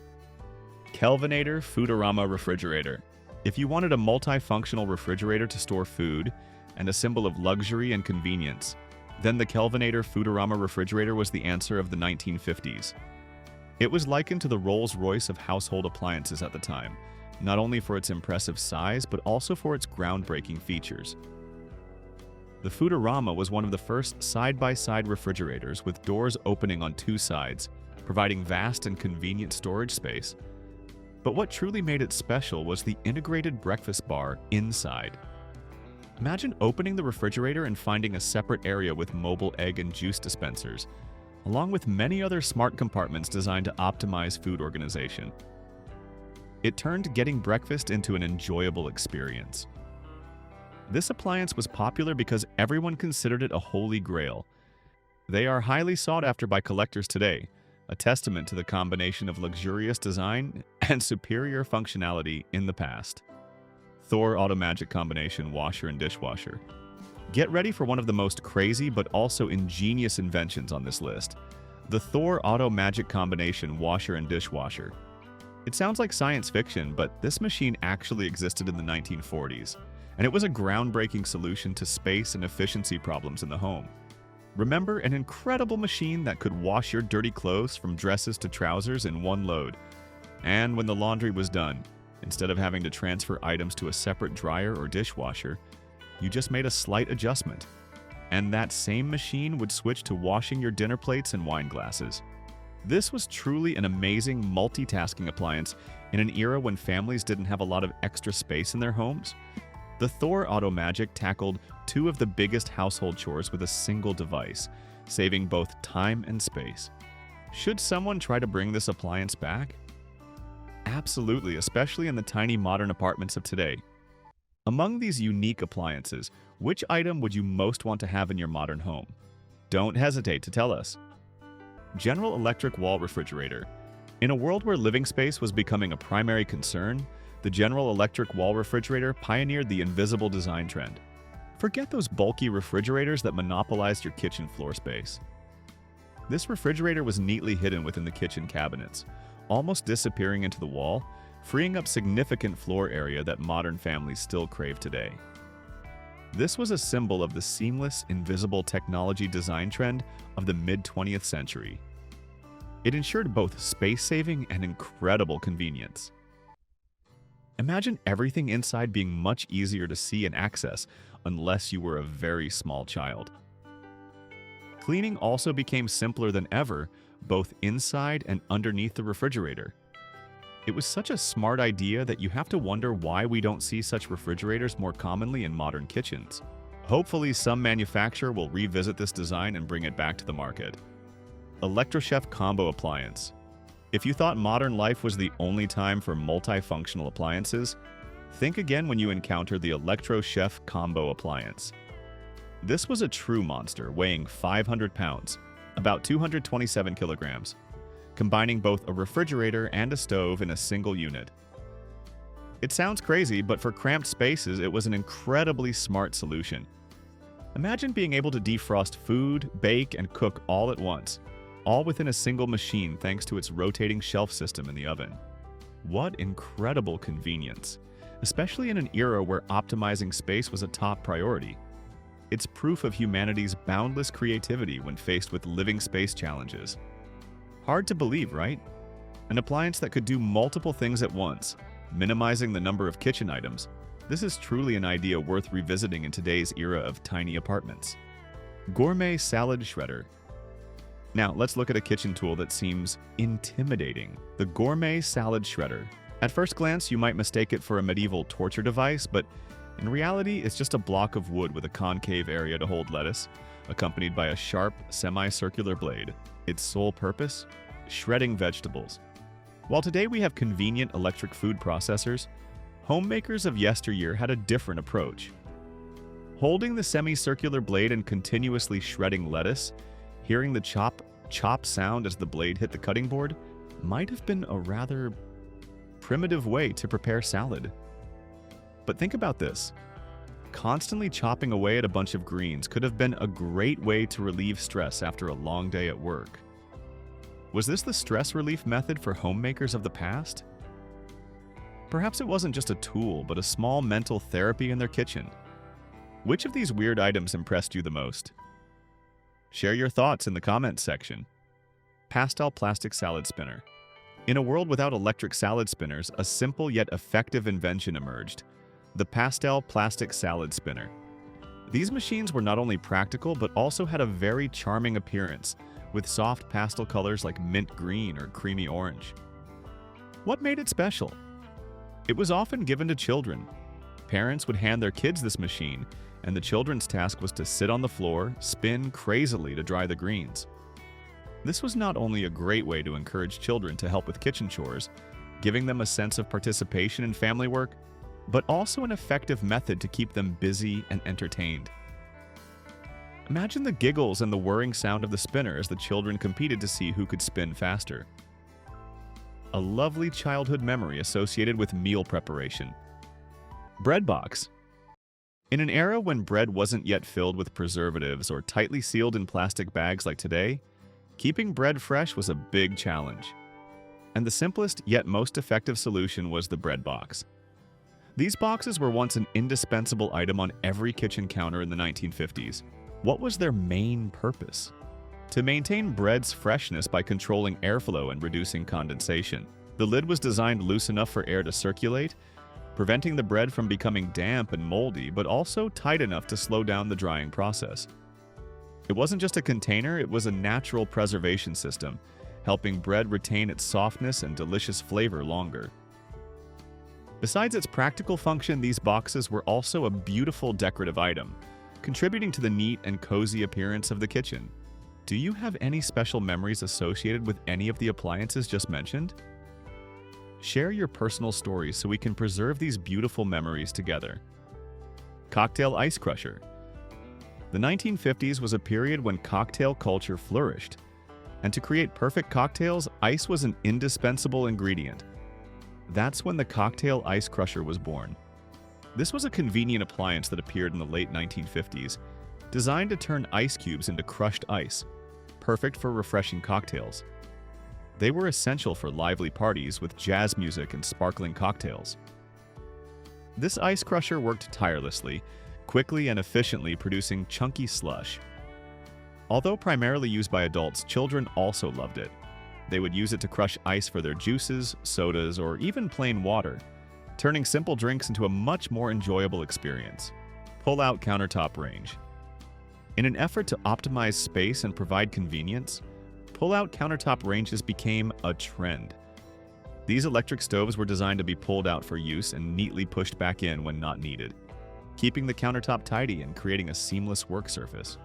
Kelvinator Foodorama Refrigerator. If you wanted a multifunctional refrigerator to store food and a symbol of luxury and convenience, then the Kelvinator Foodorama refrigerator was the answer of the 1950s. It was likened to the Rolls-Royce of household appliances at the time, not only for its impressive size, but also for its groundbreaking features. The Foodorama was one of the first side-by-side refrigerators with doors opening on 2 sides, providing vast and convenient storage space. But what truly made it special was the integrated breakfast bar inside. Imagine opening the refrigerator and finding a separate area with mobile egg and juice dispensers, along with many other smart compartments designed to optimize food organization. It turned getting breakfast into an enjoyable experience. This appliance was popular because everyone considered it a holy grail. They are highly sought after by collectors today, a testament to the combination of luxurious design and superior functionality in the past. Thor Automagic Combination Washer and Dishwasher. Get ready for one of the most crazy but also ingenious inventions on this list. The Thor Automagic Combination Washer and Dishwasher. It sounds like science fiction, but this machine actually existed in the 1940s, and it was a groundbreaking solution to space and efficiency problems in the home. Remember an incredible machine that could wash your dirty clothes from dresses to trousers in one load. And when the laundry was done, instead of having to transfer items to a separate dryer or dishwasher, you just made a slight adjustment. And that same machine would switch to washing your dinner plates and wine glasses. This was truly an amazing multitasking appliance in an era when families didn't have a lot of extra space in their homes. The Thor Automagic tackled two of the biggest household chores with a single device, saving both time and space. Should someone try to bring this appliance back? Absolutely, especially in the tiny modern apartments of today. Among these unique appliances, which item would you most want to have in your modern home? Don't hesitate to tell us. General Electric Wall Refrigerator. In a world where living space was becoming a primary concern, the General Electric Wall Refrigerator pioneered the invisible design trend. Forget those bulky refrigerators that monopolized your kitchen floor space. This refrigerator was neatly hidden within the kitchen cabinets, almost disappearing into the wall, freeing up significant floor area that modern families still crave today. This was a symbol of the seamless, invisible technology design trend of the mid-20th century. It ensured both space-saving and incredible convenience. Imagine everything inside being much easier to see and access unless you were a very small child. Cleaning also became simpler than ever, both inside and underneath the refrigerator. It was such a smart idea that you have to wonder why we don't see such refrigerators more commonly in modern kitchens. Hopefully, some manufacturer will revisit this design and bring it back to the market. ElectroChef Combo Appliance. If you thought modern life was the only time for multifunctional appliances, think again when you encounter the ElectroChef Combo Appliance. This was a true monster, weighing 500 pounds, about 227 kilograms, combining both a refrigerator and a stove in a single unit. It sounds crazy, but for cramped spaces, it was an incredibly smart solution. Imagine being able to defrost food, bake, and cook all at once, all within a single machine thanks to its rotating shelf system in the oven. What incredible convenience, especially in an era where optimizing space was a top priority. It's proof of humanity's boundless creativity when faced with living space challenges. Hard to believe, right? An appliance that could do multiple things at once, minimizing the number of kitchen items. This is truly an idea worth revisiting in today's era of tiny apartments. Gourmet Salad Shredder. Now, let's look at a kitchen tool that seems intimidating. The Gourmet Salad Shredder. At first glance, you might mistake it for a medieval torture device, but in reality, it's just a block of wood with a concave area to hold lettuce, accompanied by a sharp, semicircular blade. Its sole purpose? Shredding vegetables. While today we have convenient electric food processors, homemakers of yesteryear had a different approach. Holding the semicircular blade and continuously shredding lettuce, hearing the chop sound as the blade hit the cutting board, might have been a rather primitive way to prepare salad. But think about this. Constantly chopping away at a bunch of greens could have been a great way to relieve stress after a long day at work. Was this the stress relief method for homemakers of the past? Perhaps it wasn't just a tool, but a small mental therapy in their kitchen. Which of these weird items impressed you the most? Share your thoughts in the comments section. Pastel Plastic Salad Spinner. In a world without electric salad spinners, a simple yet effective invention emerged: the Pastel Plastic Salad Spinner. These machines were not only practical, but also had a very charming appearance, with soft pastel colors like mint green or creamy orange. What made it special? It was often given to children. Parents would hand their kids this machine, and the children's task was to sit on the floor, spin crazily to dry the greens. This was not only a great way to encourage children to help with kitchen chores, giving them a sense of participation in family work, but also an effective method to keep them busy and entertained. Imagine the giggles and the whirring sound of the spinner as the children competed to see who could spin faster. A lovely childhood memory associated with meal preparation. Bread box. In an era when bread wasn't yet filled with preservatives or tightly sealed in plastic bags like today, keeping bread fresh was a big challenge. And the simplest yet most effective solution was the bread box. These boxes were once an indispensable item on every kitchen counter in the 1950s. What was their main purpose? To maintain bread's freshness by controlling airflow and reducing condensation. The lid was designed loose enough for air to circulate, preventing the bread from becoming damp and moldy, but also tight enough to slow down the drying process. It wasn't just a container, it was a natural preservation system, helping bread retain its softness and delicious flavor longer. Besides its practical function, these boxes were also a beautiful decorative item, contributing to the neat and cozy appearance of the kitchen. Do you have any special memories associated with any of the appliances just mentioned? Share your personal stories so we can preserve these beautiful memories together. Cocktail ice crusher. The 1950s was a period when cocktail culture flourished, and to create perfect cocktails, ice was an indispensable ingredient. That's when the cocktail ice crusher was born. This was a convenient appliance that appeared in the late 1950s, designed to turn ice cubes into crushed ice, perfect for refreshing cocktails. They were essential for lively parties with jazz music and sparkling cocktails. This ice crusher worked tirelessly, quickly and efficiently producing chunky slush. Although primarily used by adults, children also loved it. They would use it to crush ice for their juices, sodas, or even plain water, turning simple drinks into a much more enjoyable experience. Pull-out countertop range. In an effort to optimize space and provide convenience, pull-out countertop ranges became a trend. These electric stoves were designed to be pulled out for use and neatly pushed back in when not needed, keeping the countertop tidy and creating a seamless work surface.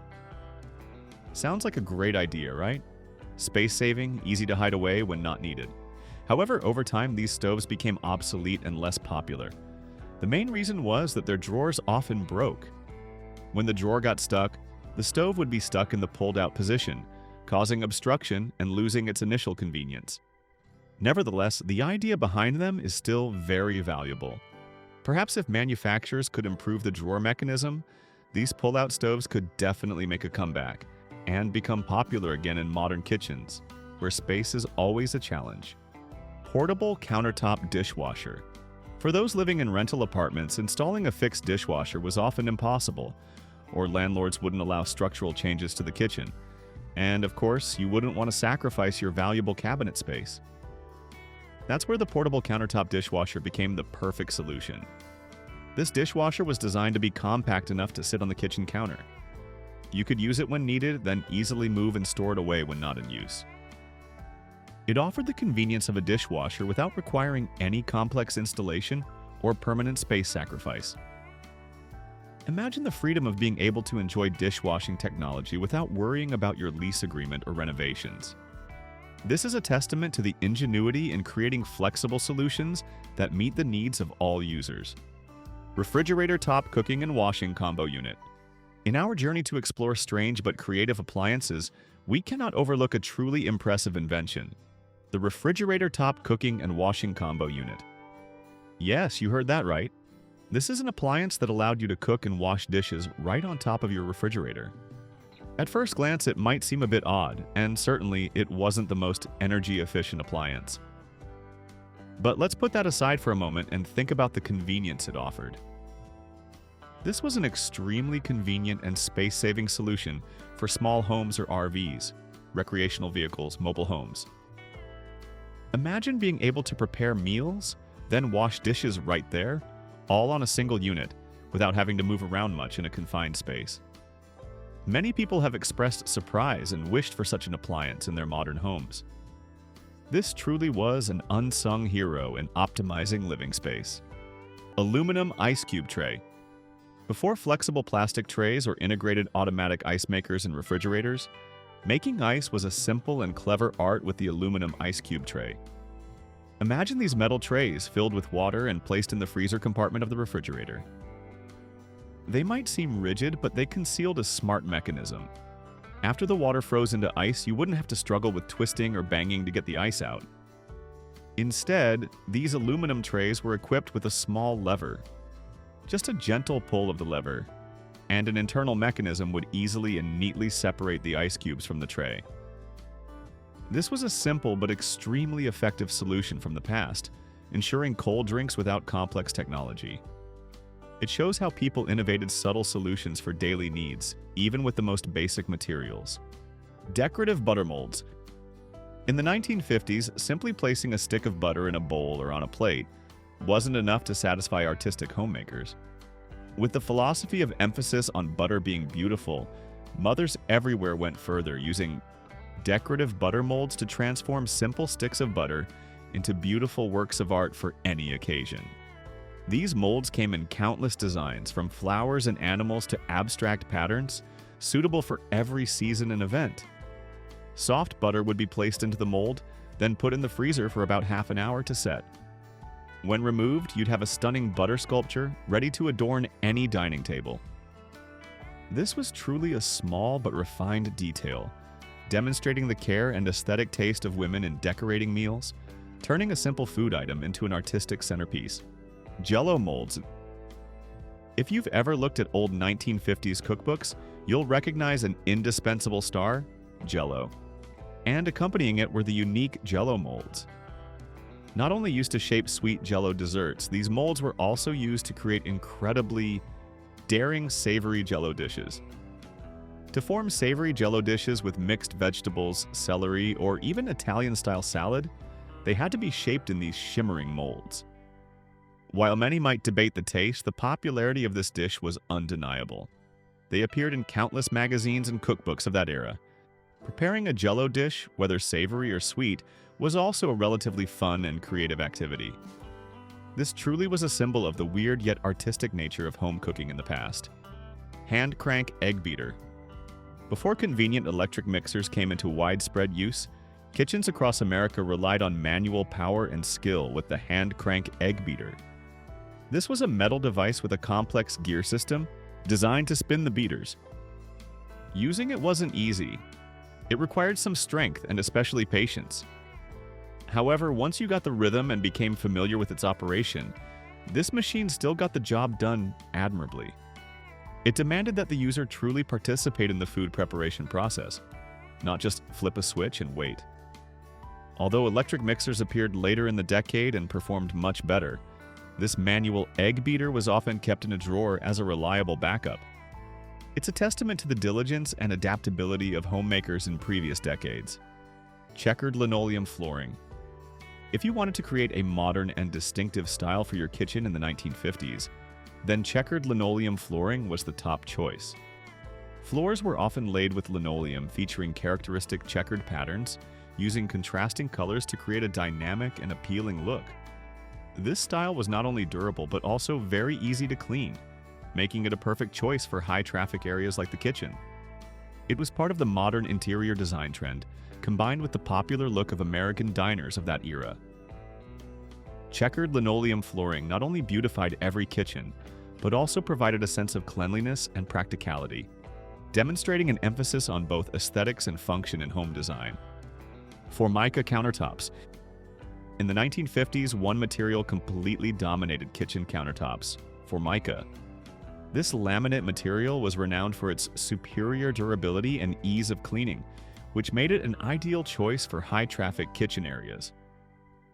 Sounds like a great idea, right? Space-saving, easy to hide away when not needed. However, over time, these stoves became obsolete and less popular. The main reason was that their drawers often broke. When the drawer got stuck, the stove would be stuck in the pulled-out position, causing obstruction and losing its initial convenience. Nevertheless, the idea behind them is still very valuable. Perhaps if manufacturers could improve the drawer mechanism, these pull-out stoves could definitely make a comeback and become popular again in modern kitchens, where space is always a challenge. Portable countertop dishwasher. For those living in rental apartments, installing a fixed dishwasher was often impossible, or landlords wouldn't allow structural changes to the kitchen. And of course, you wouldn't want to sacrifice your valuable cabinet space. That's where the portable countertop dishwasher became the perfect solution. This dishwasher was designed to be compact enough to sit on the kitchen counter. You could use it when needed, then easily move and store it away when not in use. It offered the convenience of a dishwasher without requiring any complex installation or permanent space sacrifice. Imagine the freedom of being able to enjoy dishwashing technology without worrying about your lease agreement or renovations. This is a testament to the ingenuity in creating flexible solutions that meet the needs of all users. Refrigerator top cooking and washing combo unit. In our journey to explore strange but creative appliances, we cannot overlook a truly impressive invention: the refrigerator top cooking and washing combo unit. Yes, you heard that right. This is an appliance that allowed you to cook and wash dishes right on top of your refrigerator. At first glance, it might seem a bit odd, and certainly it wasn't the most energy-efficient appliance. But let's put that aside for a moment and think about the convenience it offered. This was an extremely convenient and space-saving solution for small homes or RVs, recreational vehicles, mobile homes. Imagine being able to prepare meals, then wash dishes right there, all on a single unit, without having to move around much in a confined space. Many people have expressed surprise and wished for such an appliance in their modern homes. This truly was an unsung hero in optimizing living space. Aluminum ice cube tray. Before flexible plastic trays or integrated automatic ice makers and refrigerators, making ice was a simple and clever art with the aluminum ice cube tray. Imagine these metal trays filled with water and placed in the freezer compartment of the refrigerator. They might seem rigid, but they concealed a smart mechanism. After the water froze into ice, you wouldn't have to struggle with twisting or banging to get the ice out. Instead, these aluminum trays were equipped with a small lever. Just a gentle pull of the lever, and an internal mechanism would easily and neatly separate the ice cubes from the tray. This was a simple but extremely effective solution from the past, ensuring cold drinks without complex technology. It shows how people innovated subtle solutions for daily needs, even with the most basic materials. Decorative butter molds. In the 1950s, simply placing a stick of butter in a bowl or on a plate wasn't enough to satisfy artistic homemakers. With the philosophy of emphasis on butter being beautiful, mothers everywhere went further, using decorative butter molds to transform simple sticks of butter into beautiful works of art for any occasion. These molds came in countless designs, from flowers and animals to abstract patterns, suitable for every season and event. Soft butter would be placed into the mold, then put in the freezer for about half an hour to set. When removed, you'd have a stunning butter sculpture ready to adorn any dining table. This was truly a small but refined detail, demonstrating the care and aesthetic taste of women in decorating meals, turning a simple food item into an artistic centerpiece. Jell-O molds. If you've ever looked at old 1950s cookbooks, you'll recognize an indispensable star, Jell-O. And accompanying it were the unique Jell-O molds. Not only used to shape sweet Jell-O desserts, these molds were also used to create incredibly daring savory Jell-O dishes. To form savory Jell-O dishes with mixed vegetables, celery, or even Italian-style salad, they had to be shaped in these shimmering molds. While many might debate the taste, the popularity of this dish was undeniable. They appeared in countless magazines and cookbooks of that era. Preparing a Jell-O dish, whether savory or sweet, was also a relatively fun and creative activity. This truly was a symbol of the weird yet artistic nature of home cooking in the past. Hand crank egg beater. Before convenient electric mixers came into widespread use, kitchens across America relied on manual power and skill with the hand crank egg beater. This was a metal device with a complex gear system designed to spin the beaters. Using it wasn't easy. It required some strength and especially patience. However, once you got the rhythm and became familiar with its operation, this machine still got the job done admirably. It demanded that the user truly participate in the food preparation process, not just flip a switch and wait. Although electric mixers appeared later in the decade and performed much better, this manual egg beater was often kept in a drawer as a reliable backup. It's a testament to the diligence and adaptability of homemakers in previous decades. Checkered linoleum flooring. If you wanted to create a modern and distinctive style for your kitchen in the 1950s, then checkered linoleum flooring was the top choice. Floors were often laid with linoleum featuring characteristic checkered patterns, using contrasting colors to create a dynamic and appealing look. This style was not only durable but also very easy to clean, making it a perfect choice for high-traffic areas like the kitchen. It was part of the modern interior design trend, combined with the popular look of American diners of that era. Checkered linoleum flooring not only beautified every kitchen, but also provided a sense of cleanliness and practicality, demonstrating an emphasis on both aesthetics and function in home design. Formica countertops. In the 1950s, one material completely dominated kitchen countertops: Formica. This laminate material was renowned for its superior durability and ease of cleaning, which made it an ideal choice for high-traffic kitchen areas.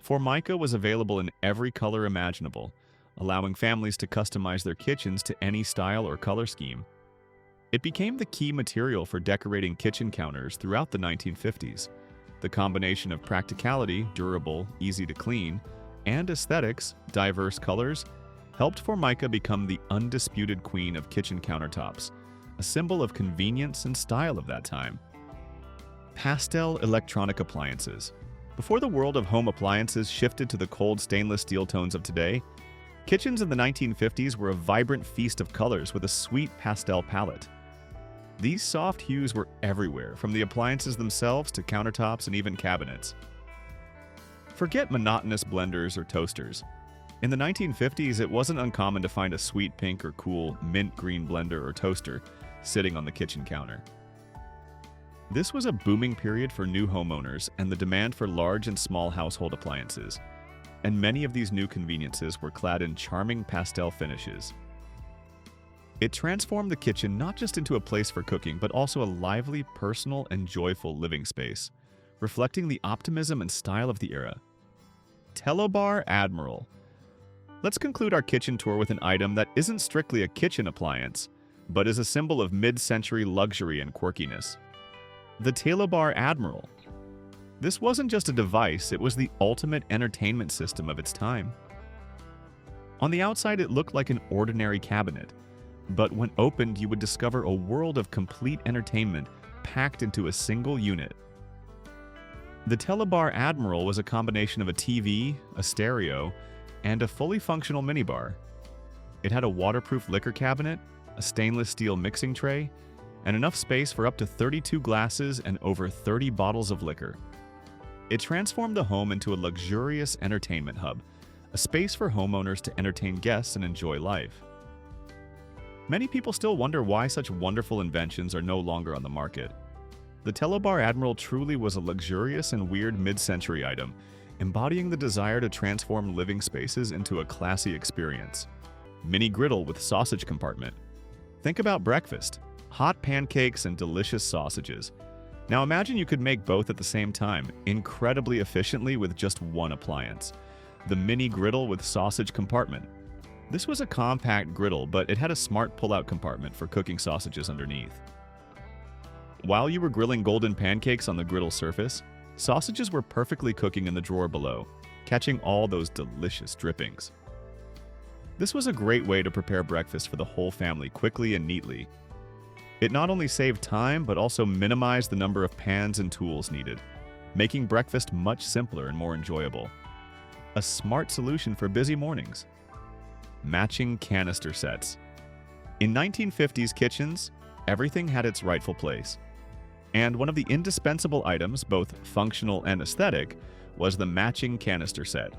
Formica was available in every color imaginable, allowing families to customize their kitchens to any style or color scheme. It became the key material for decorating kitchen counters throughout the 1950s. The combination of practicality, durable, easy to clean, and aesthetics, diverse colors, helped Formica become the undisputed queen of kitchen countertops, a symbol of convenience and style of that time. Pastel electronic appliances. Before the world of home appliances shifted to the cold stainless steel tones of today, kitchens in the 1950s were a vibrant feast of colors with a sweet pastel palette. These soft hues were everywhere, from the appliances themselves to countertops and even cabinets. Forget monotonous blenders or toasters. In the 1950s, it wasn't uncommon to find a sweet pink or cool mint green blender or toaster sitting on the kitchen counter. This was a booming period for new homeowners and the demand for large and small household appliances, and many of these new conveniences were clad in charming pastel finishes. It transformed the kitchen not just into a place for cooking, but also a lively, personal, and joyful living space, reflecting the optimism and style of the era. Telebar Admiral. Let's conclude our kitchen tour with an item that isn't strictly a kitchen appliance, but is a symbol of mid-century luxury and quirkiness. The Telebar Admiral. This wasn't just a device, it was the ultimate entertainment system of its time. On the outside, it looked like an ordinary cabinet, but when opened, you would discover a world of complete entertainment packed into a single unit. The Telebar Admiral was a combination of a TV, a stereo, and a fully functional minibar. It had a waterproof liquor cabinet, a stainless steel mixing tray, and enough space for up to 32 glasses and over 30 bottles of liquor. It transformed the home into a luxurious entertainment hub, a space for homeowners to entertain guests and enjoy life. Many people still wonder why such wonderful inventions are no longer on the market. The Telebar Admiral truly was a luxurious and weird mid-century item, embodying the desire to transform living spaces into a classy experience. Mini griddle with sausage compartment. Think about breakfast, hot pancakes and delicious sausages. Now imagine you could make both at the same time, incredibly efficiently with just one appliance. The mini griddle with sausage compartment. This was a compact griddle, but it had a smart pull-out compartment for cooking sausages underneath. While you were grilling golden pancakes on the griddle surface, sausages were perfectly cooking in the drawer below, catching all those delicious drippings. This was a great way to prepare breakfast for the whole family quickly and neatly. It not only saved time, but also minimized the number of pans and tools needed, making breakfast much simpler and more enjoyable. A smart solution for busy mornings. Matching canister sets. In 1950s kitchens, everything had its rightful place. And one of the indispensable items, both functional and aesthetic, was the matching canister set.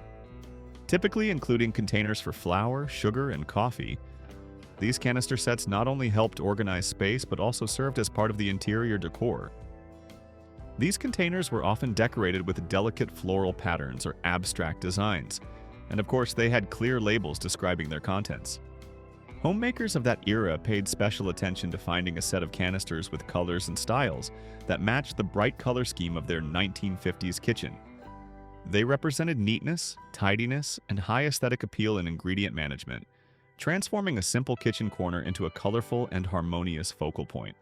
Typically including containers for flour, sugar, and coffee, these canister sets not only helped organize space but also served as part of the interior decor. These containers were often decorated with delicate floral patterns or abstract designs, and of course they had clear labels describing their contents. Homemakers of that era paid special attention to finding a set of canisters with colors and styles that matched the bright color scheme of their 1950s kitchen. They represented neatness, tidiness, and high aesthetic appeal in ingredient management, transforming a simple kitchen corner into a colorful and harmonious focal point.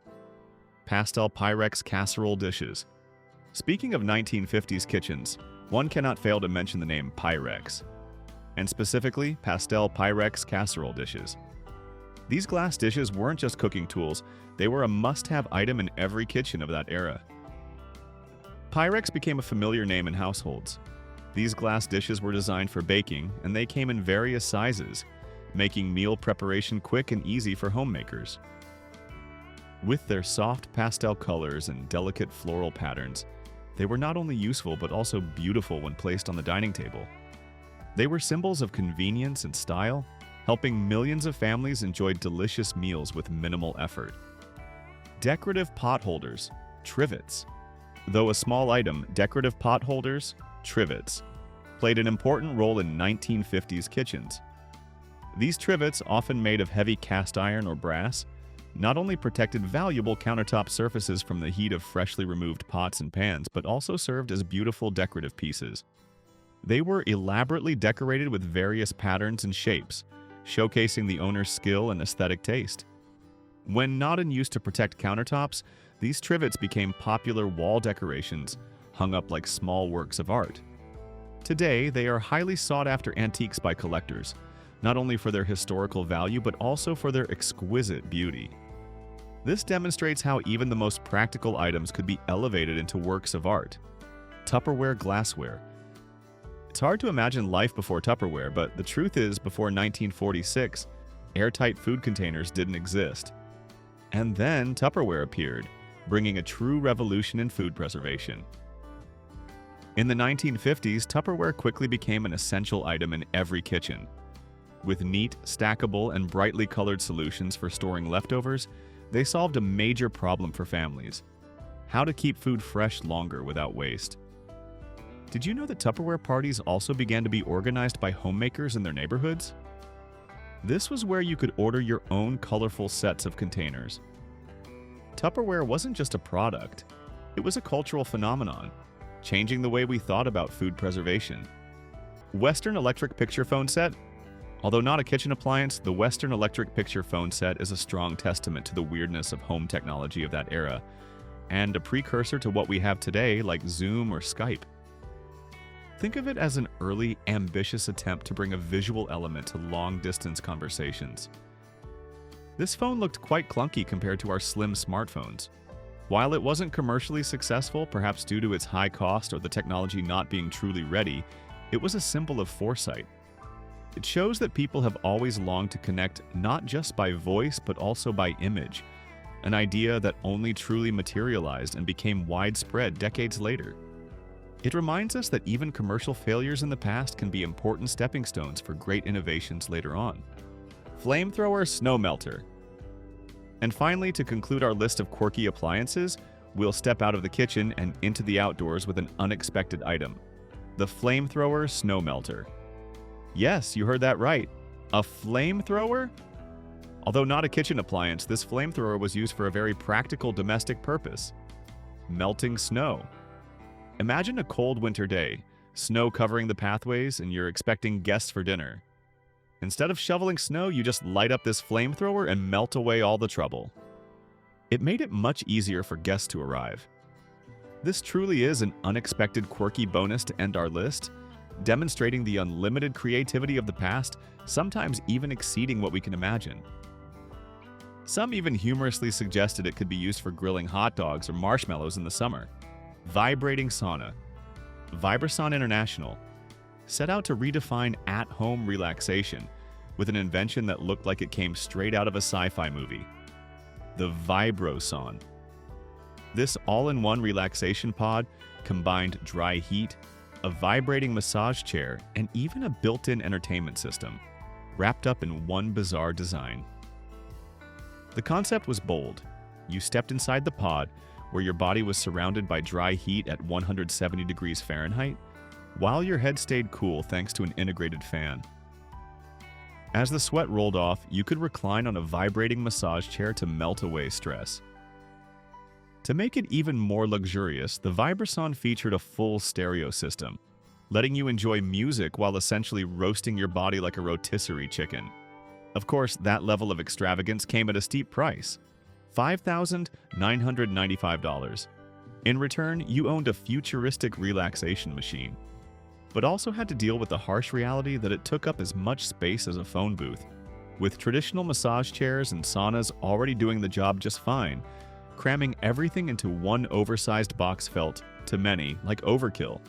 Pastel Pyrex casserole dishes. Speaking of 1950s kitchens, one cannot fail to mention the name Pyrex, and specifically pastel Pyrex casserole dishes. These glass dishes weren't just cooking tools, they were a must-have item in every kitchen of that era. Pyrex became a familiar name in households. These glass dishes were designed for baking, and they came in various sizes, making meal preparation quick and easy for homemakers. With their soft pastel colors and delicate floral patterns, they were not only useful but also beautiful when placed on the dining table. They were symbols of convenience and style, helping millions of families enjoy delicious meals with minimal effort. Decorative pot holders, trivets. Though a small item, decorative pot holders, trivets, played an important role in 1950s kitchens. These trivets, often made of heavy cast iron or brass, not only protected valuable countertop surfaces from the heat of freshly removed pots and pans, but also served as beautiful decorative pieces. They were elaborately decorated with various patterns and shapes, showcasing the owner's skill and aesthetic taste. When not in use to protect countertops, these trivets became popular wall decorations, hung up like small works of art. Today, they are highly sought-after antiques by collectors, not only for their historical value but also for their exquisite beauty. This demonstrates how even the most practical items could be elevated into works of art. Tupperware glassware. It's hard to imagine life before Tupperware, but the truth is, before 1946, airtight food containers didn't exist. And then Tupperware appeared, bringing a true revolution in food preservation. In the 1950s, Tupperware quickly became an essential item in every kitchen. With neat, stackable, and brightly colored solutions for storing leftovers, they solved a major problem for families: how to keep food fresh longer without waste. Did you know that Tupperware parties also began to be organized by homemakers in their neighborhoods? This was where you could order your own colorful sets of containers. Tupperware wasn't just a product, it was a cultural phenomenon, changing the way we thought about food preservation. Western Electric Picture Phone Set. Although not a kitchen appliance, the Western Electric Picture Phone Set is a strong testament to the weirdness of home technology of that era, and a precursor to what we have today like Zoom or Skype. Think of it as an early, ambitious attempt to bring a visual element to long-distance conversations. This phone looked quite clunky compared to our slim smartphones. While it wasn't commercially successful, perhaps due to its high cost or the technology not being truly ready, it was a symbol of foresight. It shows that people have always longed to connect not just by voice but also by image, an idea that only truly materialized and became widespread decades later. It reminds us that even commercial failures in the past can be important stepping stones for great innovations later on. Flamethrower snow melter. And finally, to conclude our list of quirky appliances, we'll step out of the kitchen and into the outdoors with an unexpected item: the flamethrower snow melter. Yes, you heard that right. A flamethrower? Although not a kitchen appliance, this flamethrower was used for a very practical domestic purpose: melting snow. Imagine a cold winter day, snow covering the pathways, and you're expecting guests for dinner. Instead of shoveling snow, you just light up this flamethrower and melt away all the trouble. It made it much easier for guests to arrive. This truly is an unexpected quirky bonus to end our list, demonstrating the unlimited creativity of the past, sometimes even exceeding what we can imagine. Some even humorously suggested it could be used for grilling hot dogs or marshmallows in the summer. Vibrating sauna. Vibrason International set out to redefine at-home relaxation with an invention that looked like it came straight out of a sci-fi movie: the Vibroson. This all-in-one relaxation pod combined dry heat, a vibrating massage chair, and even a built-in entertainment system, wrapped up in one bizarre design. The concept was bold. You stepped inside the pod, where your body was surrounded by dry heat at 170 degrees Fahrenheit, while your head stayed cool thanks to an integrated fan. As the sweat rolled off, you could recline on a vibrating massage chair to melt away stress. To make it even more luxurious, the Vibrason featured a full stereo system, letting you enjoy music while essentially roasting your body like a rotisserie chicken. Of course, that level of extravagance came at a steep price: $5,995. In return, you owned a futuristic relaxation machine, but also had to deal with the harsh reality that it took up as much space as a phone booth. With traditional massage chairs and saunas already doing the job just fine, cramming everything into one oversized box felt, to many, like overkill.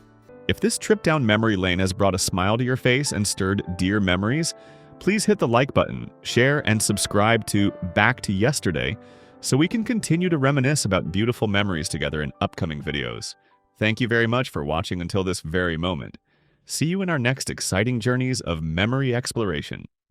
If this trip down memory lane has brought a smile to your face and stirred dear memories, please hit the like button, share, and subscribe to Back to Yesterday so we can continue to reminisce about beautiful memories together in upcoming videos. Thank you very much for watching until this very moment. See you in our next exciting journeys of memory exploration.